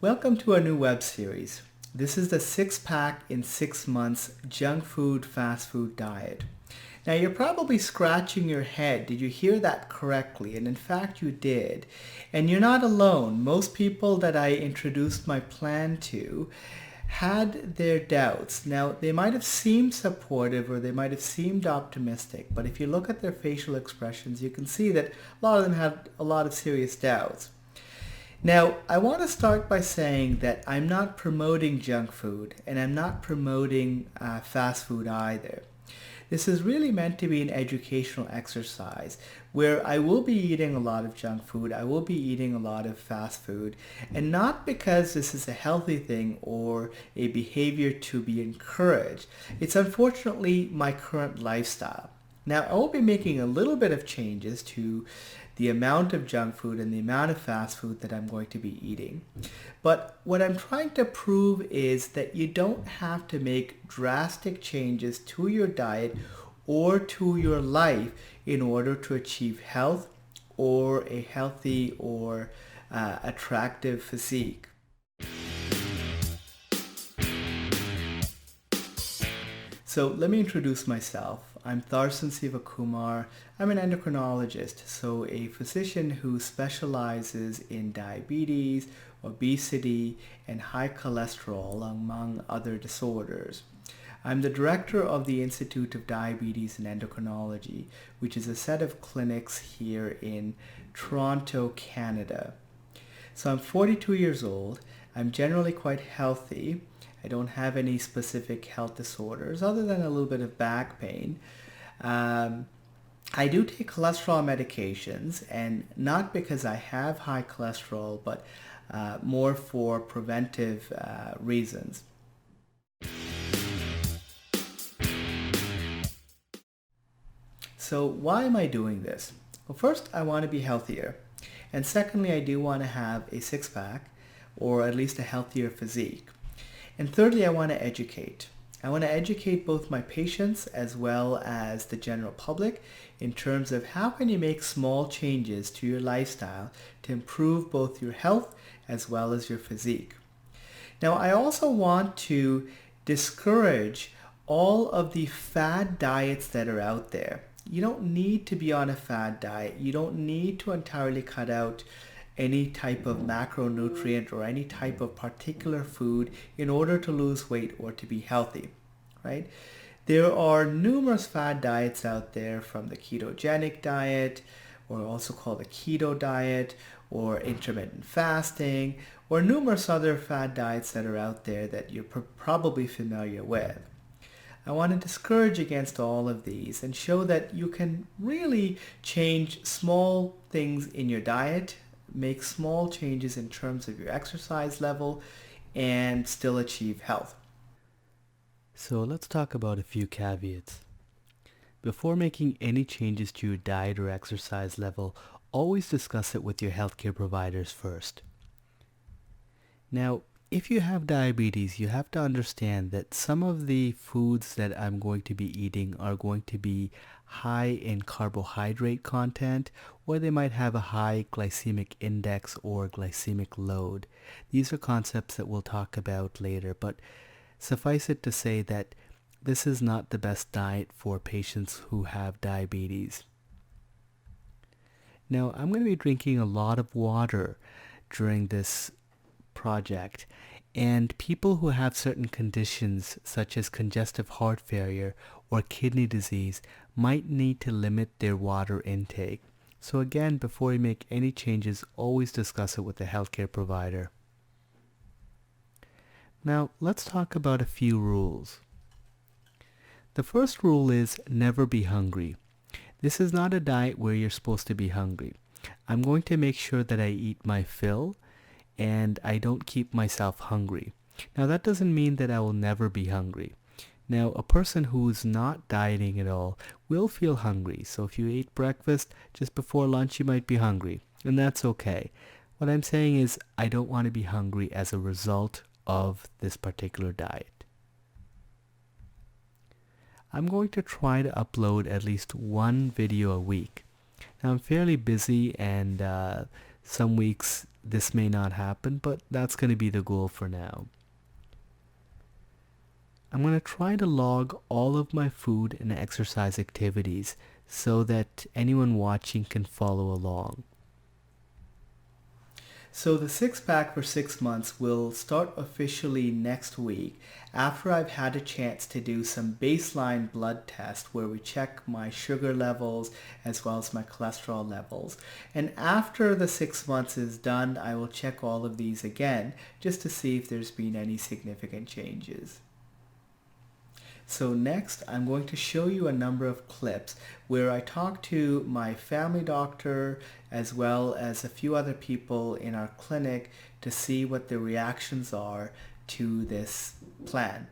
Welcome to our new web series. This is the 6-pack in 6 months junk food, fast food diet. Now you're probably scratching your head. Did you hear that correctly? And in fact you did. And you're not alone. Most people that I introduced my plan to had their doubts. Now they might have seemed supportive or they might have seemed optimistic, but if you look at their facial expressions, you can see that a lot of them had a lot of serious doubts. Now, I want to start by saying that I'm not promoting junk food and I'm not promoting fast food either. This is really meant to be an educational exercise where I will be eating a lot of junk food, I will be eating a lot of fast food, and not because this is a healthy thing or a behavior to be encouraged. It's unfortunately my current lifestyle. Now, I will be making a little bit of changes to the amount of junk food and the amount of fast food that I'm going to be eating. But what I'm trying to prove is that you don't have to make drastic changes to your diet or to your life in order to achieve health or a healthy or attractive physique. So let me introduce myself. I'm Tharsan Sivakumar. I'm an endocrinologist, so a physician who specializes in diabetes, obesity, and high cholesterol, among other disorders. I'm the director of the Institute of Diabetes and Endocrinology, which is a set of clinics here in Toronto, Canada. So I'm 42 years old. I'm generally quite healthy. I don't have any specific health disorders other than a little bit of back pain. I do take cholesterol medications, and not because I have high cholesterol, but more for preventive reasons. So why am I doing this? Well, first, I want to be healthier. And secondly, I do want to have a six-pack or at least a healthier physique. And thirdly, I want to educate. I want to educate both my patients as well as the general public in terms of how can you make small changes to your lifestyle to improve both your health as well as your physique. Now, I also want to discourage all of the fad diets that are out there. You don't need to be on a fad diet. You don't need to entirely cut out any type of macronutrient or any type of particular food in order to lose weight or to be healthy, right? There are numerous fad diets out there, from the ketogenic diet, or also called the keto diet, or intermittent fasting, or numerous other fad diets that are out there that you're probably familiar with. I want to discourage against all of these and show that you can really change small things in your diet, make small changes in terms of your exercise level, and still achieve health. So let's talk about a few caveats. Before making any changes to your diet or exercise level, always discuss it with your healthcare providers first. Now, if you have diabetes, you have to understand that some of the foods that I'm going to be eating are going to be high in carbohydrate content, or they might have a high glycemic index or glycemic load. These are concepts that we'll talk about later, but suffice it to say that this is not the best diet for patients who have diabetes. Now, I'm going to be drinking a lot of water during this project, and people who have certain conditions such as congestive heart failure or kidney disease might need to limit their water intake. So again, before you make any changes, always discuss it with the healthcare provider. Now, let's talk about a few rules. The first rule is never be hungry. This is not a diet where you're supposed to be hungry. I'm going to make sure that I eat my fill and I don't keep myself hungry. Now, that doesn't mean that I will never be hungry. Now, a person who's not dieting at all will feel hungry. So if you ate breakfast just before lunch, you might be hungry, and that's okay. What I'm saying is I don't want to be hungry as a result of this particular diet. I'm going to try to upload at least one video a week. Now, I'm fairly busy, and some weeks this may not happen, but that's going to be the goal for now. I'm going to try to log all of my food and exercise activities so that anyone watching can follow along. So the six pack for 6 months will start officially next week after I've had a chance to do some baseline blood tests where we check my sugar levels as well as my cholesterol levels. And after the 6 months is done, I will check all of these again just to see if there's been any significant changes. So next, I'm going to show you a number of clips where I talk to my family doctor as well as a few other people in our clinic to see what their reactions are to this plan.